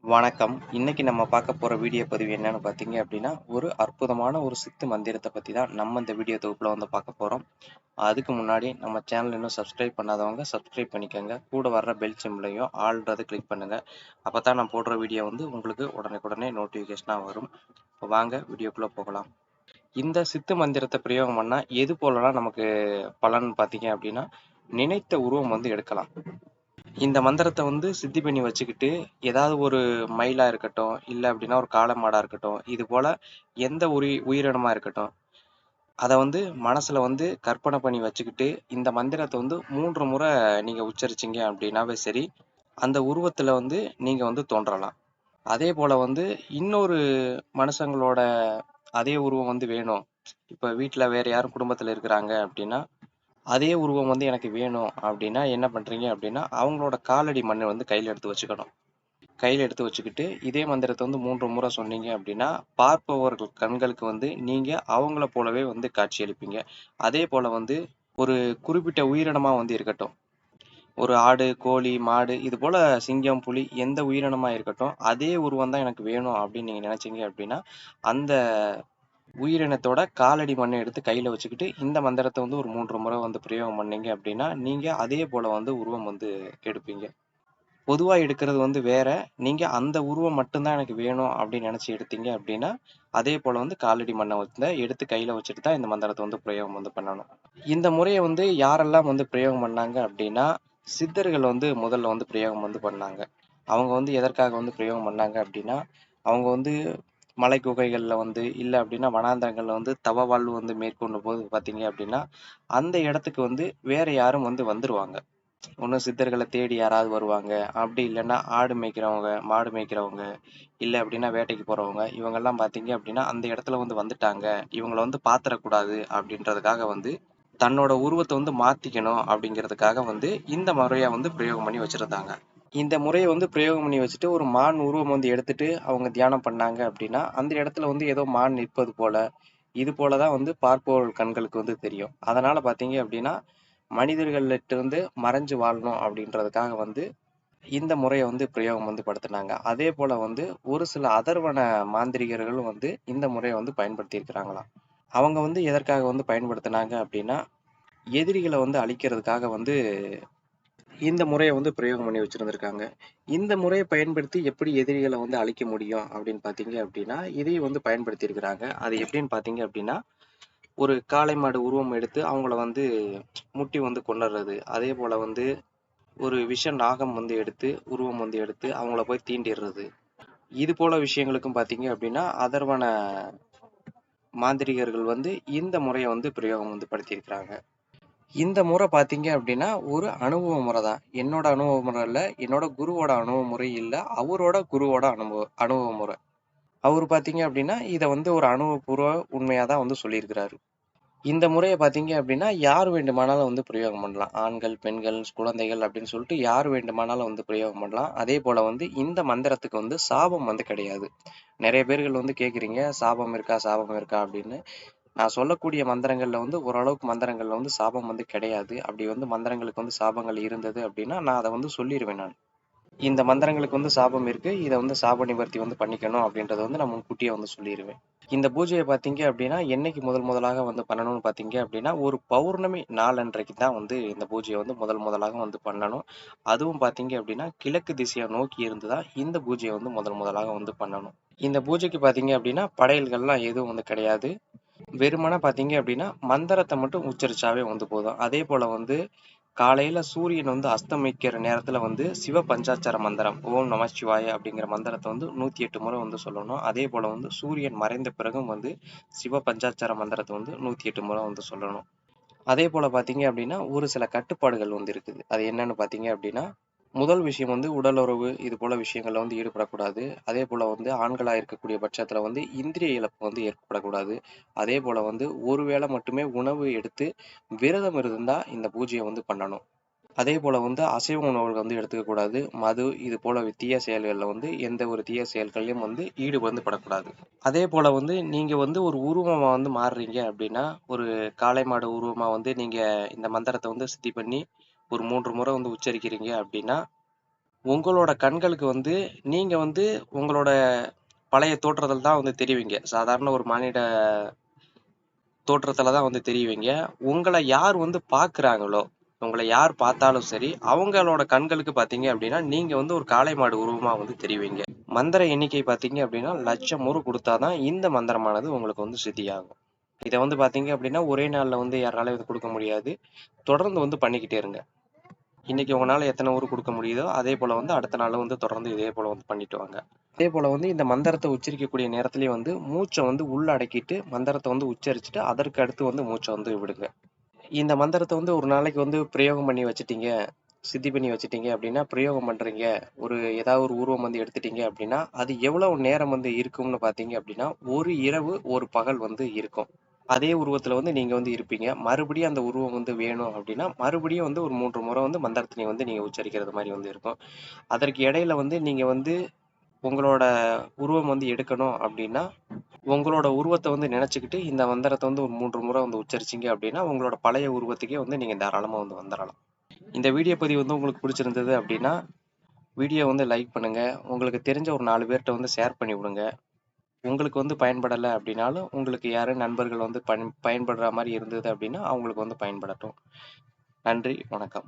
வணக்கம். இன்னைக்கு நம்ம பார்க்க போற வீடியோ பதிவு என்னன்னு பார்த்தீங்க அப்படின்னா, ஒரு அற்புதமான ஒரு சித்து மந்திரத்த பத்தி தான் நம்ம இந்த வீடியோ தொகுப்புல வந்து பார்க்க போறோம். அதுக்கு முன்னாடி நம்ம சேனல் இன்னும் சப்ஸ்கிரைப் பண்ணாதவங்க சப்ஸ்கிரைப் பண்ணிக்கங்க. கூட வர்ற பெல் சிம்பலையும் ஆல்ன்றத கிளிக் பண்ணுங்க. அப்பதான் நான் போடுற வீடியோ வந்து உங்களுக்கு உடனுக்குடனே நோட்டிஃபிகேஷனா வரும். இப்போ வாங்க வீடியோக்குள்ள போகலாம். இந்த சித்து மந்திரத்த பிரயோகம் பண்ணா எது போலலாம் நமக்கு பலன் பார்த்தீங்க அப்படின்னா, நினைத்த உருவம் வந்து எடுக்கலாம். இந்த மந்திரத்த வந்து சித்தி பண்ணி வச்சுக்கிட்டு, ஏதாவது ஒரு மயிலா இருக்கட்டும், இல்ல அப்டின்னா ஒரு காளை மாடா இருக்கட்டும், இது போல எந்த உயிரினமா இருக்கட்டும், அத வந்து மனசுல வந்து கற்பனை பண்ணி வச்சுக்கிட்டு, இந்த மந்திரத்த வந்து 3 முறை நீங்க உச்சரிச்சீங்க அப்டின்னாவே சரி, அந்த உருவத்துல வந்து நீங்க வந்து தோன்றலாம். அதேபோல வந்து இன்னொரு மனுஷங்களோட அதே உருவம் வந்து வேணும். இப்ப வீட்ல வேற யாரும் குடும்பத்துல இருக்கிறாங்க அப்டின்னா, அதே உருவம் வந்து எனக்கு வேணும் அப்டின்னா என்ன பண்றீங்க அப்டின்னா, அவங்களோட காலடி மண்ண வந்து கையில எடுத்து வச்சுக்கணும். கையில எடுத்து வச்சுக்கிட்டு, இதே மந்திரத்த வந்து 3 முறை சொன்னீங்க அப்டின்னா, பார்ப்பவர்கள் கண்களுக்கு வந்து நீங்க அவங்கள போலவே வந்து காட்சியளிப்பீங்க. அதேபோல வந்து ஒரு குறிப்பிட்ட உயிரினமா வந்து இருக்கட்டும். ஒரு ஆடு, கோழி, மாடு இது போல சிங்கம், புலி எந்த உயிரினமா இருக்கட்டும், அதே உருவம் தான் எனக்கு வேணும் அப்டின்னு நீங்க நெனச்சீங்க அப்டின்னா, அந்த உயிரினத்தோட காலடி மண்ண எடுத்து கையில வச்சுக்கிட்டு, இந்த மந்திரத்த வந்து ஒரு 3 முறை வந்து பிரயோகம் பண்ணீங்க அப்டின்னா, நீங்க அதே போல வந்து உருவம் வந்து எடுப்பீங்க. பொதுவா எடுக்கிறது வந்து வேற. நீங்க அந்த உருவம் மட்டும் தான் எனக்கு வேணும் அப்படின்னு நினைச்சு எடுத்தீங்க அப்படின்னா, அதே போல வந்து காலடி மண்ண வந்து எடுத்து கையில வச்சுட்டு தான் இந்த மந்திரத்த வந்து பிரயோகம் வந்து பண்ணணும். இந்த முறைய வந்து யாரெல்லாம் வந்து பிரயோகம் பண்ணாங்க அப்படின்னா, சித்தர்கள் வந்து முதல்ல வந்து பிரயோகம் வந்து பண்ணாங்க. அவங்க வந்து எதற்காக வந்து பிரயோகம் பண்ணாங்க அப்படின்னா, அவங்க வந்து மலை குகைகள்ல வந்து, இல்ல அப்படின்னா வனாந்தரங்கள்ல வந்து தவ வாழ்வு வந்து மேற்கொண்டபோது பார்த்தீங்க அப்படின்னா, அந்த இடத்துக்கு வந்து வேற யாரும் வந்து வந்துருவாங்க. ஒண்ணு சித்தர்கள தேடி யாராவது வருவாங்க. அப்படி இல்லன்னா, ஆடு மேய்க்கிறவங்க, மாடு மேய்க்கிறவங்க, இல்ல அப்படின்னா வேட்டைக்கு போறவங்க, இவங்கெல்லாம் பார்த்தீங்க அப்படின்னா, அந்த இடத்துல வந்து வந்துட்டாங்க. இவங்கள வந்து பாத்துறக்கூடாது அப்படின்றதுக்காக வந்து, தன்னோட உருவத்த வந்து மாத்திக்கணும் அப்படிங்கிறதுக்காக வந்து, இந்த முறைய வந்து பிரயோகம் பண்ணி வச்சிருந்தாங்க. இந்த முறைய வந்து பிரயோகம் பண்ணி வச்சுட்டு, ஒரு மான் உருவம் வந்து எடுத்துட்டு அவங்க தியானம் பண்ணாங்க அப்படின்னா, அந்த இடத்துல வந்து ஏதோ மான் நிற்பது போல, இது போல தான் வந்து பார்ப்பவர்கள் கண்களுக்கு வந்து தெரியும். அதனால பார்த்தீங்க அப்படின்னா, மனிதர்கள்ட்ட இருந்து மறைஞ்சு வாழணும் அப்படின்றதுக்காக வந்து இந்த முறைய வந்து பிரயோகம் வந்து படுத்துனாங்க. அதேபோல வந்து ஒரு சில அதர்வன மாந்திரிகர்களும் வந்து இந்த முறைய வந்து பயன்படுத்தியிருக்கிறாங்களாம். அவங்க வந்து எதற்காக வந்து பயன்படுத்துனாங்க அப்படின்னா, எதிரிகள வந்து அழிக்கிறதுக்காக வந்து இந்த முறைய வந்து பிரயோகம் பண்ணி வச்சிருந்திருக்காங்க. இந்த முறைய பயன்படுத்தி எப்படி எதிரிகள வந்து அழிக்க முடியும் அப்படின்னு பார்த்தீங்க அப்படின்னா, இதையும் வந்து பயன்படுத்தியிருக்கிறாங்க. அது எப்படின்னு பார்த்தீங்க அப்படின்னா, ஒரு காளை மாடு உருவம் எடுத்து அவங்கள வந்து முட்டி வந்து கொன்னுறது. அதேபோல வந்து ஒரு விஷ நாகம் வந்து எடுத்து உருவம் வந்து எடுத்து அவங்கள போய் தீண்டிறது. இது போல விஷயங்களுக்கும் பார்த்தீங்க அப்படின்னா, அதர்வன மாந்திரிகர்கள் வந்து இந்த முறைய வந்து பிரயோகம் வந்து படுத்தியிருக்கிறாங்க. இந்த முறை பார்த்தீங்க அப்படின்னா, ஒரு அனுபவ முறை தான். என்னோட அனுபவ முறை இல்ல. என்னோட குருவோட அனுபவ முறை இல்ல. அவரோட குருவோட அனுபவ முறை. அவரு பார்த்தீங்க அப்படின்னா, இத வந்து ஒரு அனுபவபூர்வ உண்மையா தான் வந்து சொல்லியிருக்கிறாரு. இந்த முறைய பார்த்தீங்க அப்படின்னா, யார் வேண்டுமானாலும் வந்து பிரயோகம் பண்ணலாம். ஆண்கள், பெண்கள், குழந்தைகள் அப்படின்னு சொல்லிட்டு யார் வேண்டுமானாலும் வந்து பிரயோகம் பண்ணலாம். அதேபோல வந்து இந்த மந்திரத்துக்கு வந்து சாபம் வந்து கிடையாது. நெறைய பேர்கள் வந்து கேட்குறீங்க, சாபம் இருக்கா? சாபம் இருக்கா? அப்படின்னு. நான் சொல்லக்கூடிய மந்திரங்கள்ல வந்து ஓரளவுக்கு மந்திரங்கள்ல வந்து சாபம் வந்து கிடையாது. அப்படி வந்து மந்திரங்களுக்கு வந்து சாபங்கள் இருந்தது அப்படின்னா, நான் அத வந்து சொல்லிருவேன் நானு. இந்த மந்திரங்களுக்கு வந்து சாபம் இருக்கு. இத வந்து சாப நிவர்த்தி வந்து பண்ணிக்கணும் அப்படின்றத வந்து நான் முன்கூட்டியே வந்து சொல்லிருவேன். இந்த பூஜைய பார்த்தீங்க அப்படின்னா, என்னைக்கு முதலாக வந்து பண்ணணும்னு பார்த்தீங்க அப்படின்னா, ஒரு பௌர்ணமி நாளன்றைக்கு தான் வந்து இந்த பூஜைய வந்து முதலாக வந்து பண்ணணும். அதுவும் பார்த்தீங்க அப்படின்னா, கிழக்கு திசைய நோக்கி இருந்து தான் இந்த பூஜைய வந்து முதலாக வந்து பண்ணணும். இந்த பூஜைக்கு பார்த்தீங்க அப்படின்னா, படையல்கள்லாம் எதுவும் வந்து கிடையாது. வெறுமனே பார்த்தீங்க அப்படின்னா, மந்திரத்த மட்டும் உச்சரிச்சாவே வந்து போதும். அதேபோல வந்து காலையில சூரியன் வந்து அஸ்தமிக்கிற நேரத்துல வந்து சிவ பஞ்சாட்சர மந்திரம் ஓம் நம சிவாய அப்படிங்கிற மந்திரத்தை வந்து 108 முறை வந்து சொல்லணும். அதே போல வந்து சூரியன் மறைந்த பிறகும் வந்து சிவ பஞ்சாட்சர மந்திரத்தை வந்து 108 முறை வந்து சொல்லணும். அதே போல பார்த்தீங்க அப்படின்னா, ஒரு சில கட்டுப்பாடுகள் வந்து இருக்குது. அது என்னன்னு பார்த்தீங்க அப்படின்னா, முதல் விஷயம் வந்து உடலுறவு இது போல விஷயங்கள்ல வந்து ஈடுபடக்கூடாது. அதே போல வந்து ஆண்களா இருக்கக்கூடிய பட்சத்துல வந்து இந்திரிய இழப்பு வந்து ஏற்படக்கூடாது. அதே போல வந்து ஒரு வேளை மட்டுமே உணவு எடுத்து விரதம் இருந்தா இந்த பூஜைய வந்து பண்ணணும். அதே போல வந்து அசைவ உணவுகள் வந்து எடுத்துக்கக் கூடாது. மது இது போல தீய செயல்கள்ல வந்து எந்த ஒரு தீய செயல்கள்லயும் வந்து ஈடுபந்து படக்கூடாது. அதே போல வந்து நீங்க வந்து ஒரு உருவமா வந்து மாறுறீங்க அப்படின்னா, ஒரு காளை மாடு உருவமா வந்து நீங்க இந்த மந்திரத்த வந்து சித்தி பண்ணி ஒரு 3 முறை வந்து உச்சரிக்கிறீங்க அப்படின்னா, உங்களோட கண்களுக்கு வந்து நீங்க வந்து உங்களோட பழைய தோற்றத்தில் தான் வந்து தெரிவீங்க. சாதாரண ஒரு மானிட தோற்றத்துல தான் வந்து தெரிவீங்க. உங்கள யார் வந்து பார்க்குறாங்களோ, உங்கள யார் பார்த்தாலும் சரி, அவங்களோட கண்களுக்கு பார்த்தீங்க அப்படின்னா, நீங்க வந்து ஒரு காளை மாடு உருவமா வந்து தெரிவீங்க. மந்திர எண்ணிக்கை பார்த்தீங்க அப்படின்னா, லட்சம் முறு குடுத்தா தான் இந்த மந்திரமானது உங்களுக்கு வந்து சித்தியாகும். இத வந்து பார்த்தீங்க அப்படின்னா, ஒரே நாள்ல வந்து யாராலயும் இது குடுக்க முடியாது. தொடர்ந்து வந்து பண்ணிக்கிட்டே இருங்க. இன்னைக்கு உங்கனால எத்தன ஊர் குடுக்க முடியுதோ, அதே போல வந்து அடுத்த நாள் வந்து தொடர்ந்து இதே போல வந்து பண்ணிட்டு வாங்க. அதே போல வந்து இந்த மந்திரத்த உச்சரிக்கக்கூடிய நேரத்திலேயே வந்து மூச்ச வந்து உள்ள அடக்கிட்டு, மந்திரத்த வந்து உச்சரிச்சுட்டு, அதற்கு அடுத்து வந்து மூச்ச வந்து விடுங்க. இந்த மந்திரத்த வந்து ஒரு நாளைக்கு வந்து பிரயோகம் பண்ணி வச்சுட்டீங்க, சித்தி பண்ணி வச்சுட்டீங்க அப்படின்னா, பிரயோகம் பண்றீங்க. ஏதாவது ஒரு உருவம் வந்து எடுத்துட்டீங்க அப்படின்னா, அது எவ்வளவு நேரம் வந்து இருக்கும்னு பார்த்தீங்க அப்படின்னா, ஒரு இரவு, ஒரு பகல் வந்து இருக்கும். அதே உருவத்துல வந்து நீங்க வந்து இருப்பீங்க. மறுபடியும் அந்த உருவம் வந்து வேணும் அப்படின்னா, மறுபடியும் வந்து ஒரு 3 முறை வந்து மந்திரத்தினை வந்து நீங்க உச்சரிக்கிறது மாரி வந்து இருக்கும். அதற்கு இடையில வந்து நீங்க வந்து உங்களோட உருவம் வந்து எடுக்கணும் அப்படின்னா, உங்களோட உருவத்த வந்து நினைச்சுக்கிட்டு இந்த மந்திரத்த வந்து ஒரு 3 முறை வந்து உச்சரிச்சீங்க அப்படின்னா, உங்களோட பழைய உருவத்துக்கே வந்து நீங்க தாராளமா வந்து வந்துரலாம். இந்த வீடியோ பதிவு வந்து உங்களுக்கு பிடிச்சிருந்தது அப்படின்னா, வீடியோ வந்து லைக் பண்ணுங்க. உங்களுக்கு தெரிஞ்ச ஒரு 4 பேர்ட்ட வந்து ஷேர் பண்ணி விடுங்க. உங்களுக்கு வந்து பயன்படல அப்படின்னாலும், உங்களுக்கு யாரு நண்பர்கள் வந்து பயன்படுற மாரி இருந்தது அப்படின்னா, அவங்களுக்கு வந்து பயன்படட்டும். நன்றி, வணக்கம்.